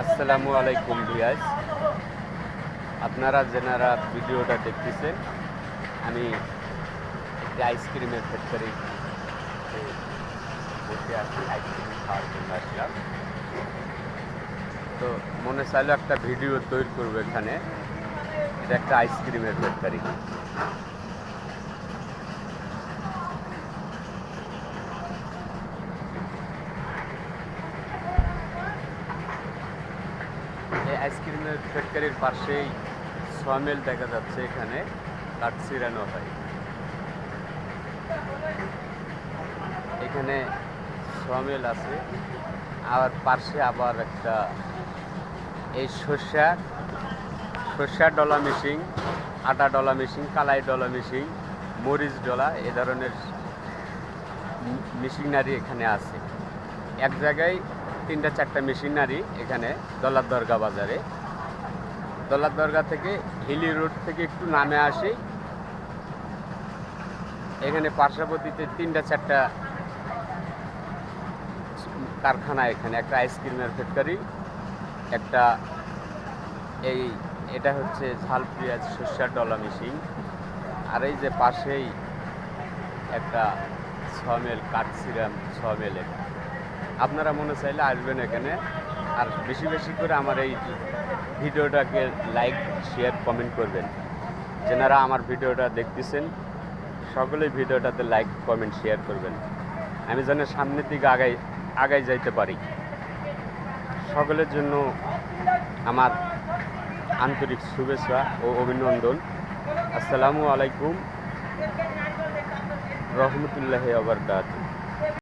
আসসালামু আলাইকুম ভিউয়ার্স, আপনারা যারা ভিডিওটা দেখতেছেন, আমি একটি আইসক্রিমের ফ্যাক্টরি বসে আছি। আইসক্রিম খাওয়ার জন্য আসলাম। তো মনে চাইলো একটা ভিডিও তৈরি করবো এখানে। এটা একটা আইসক্রিমের ফ্যাক্টরি। এই আইসক্রিমের ফ্যাক্টরির পাশেই সমিল দেখা যাচ্ছে। এখানে কাঠ ছিঁড়ানো হয়। এখানে সমিল আছে, আর পাশে আবার একটা এই সর্ষা ডলা মেশিন, আটা ডলা মেশিন, কালাই ডলা মেশিন, মরিচ ডলা, এ ধরনের মেশিনারি এখানে আছে। এক জায়গায় 3-4টা মেশিনারি এখানে দলার দরগা বাজারে। দলার দরগা থেকে হিলি রোড থেকে একটু নামে আসি, এখানে পার্শ্ববর্তীতে 3-4টা কারখানা। এখানে একটা আইসক্রিমের ফ্যাক্টরি, একটা এটা হচ্ছে ঝাল পেঁয়াজ সর্ষার ডলা মেশিন, আর এই যে পাশেই একটা সমেল, কাঠসিরাম সমেলের। আপনারা মনে চাইলে আসবেন এখানে। আর বেশি বেশি করে আমার এই ভিডিওটাকে লাইক, শেয়ার, কমেন্ট করবেন। যারা আমার ভিডিওটা দেখতেছেন সকলেই ভিডিওটাতে লাইক, কমেন্ট, শেয়ার করবেন। আমি যেন সামনের দিকে আগাই যাইতে পারি। সকলের জন্য আমার আন্তরিক শুভেচ্ছা ও অভিনন্দন। আসসালামু আলাইকুম রহমতুল্লাহি ওয়া বারাকাতুহু।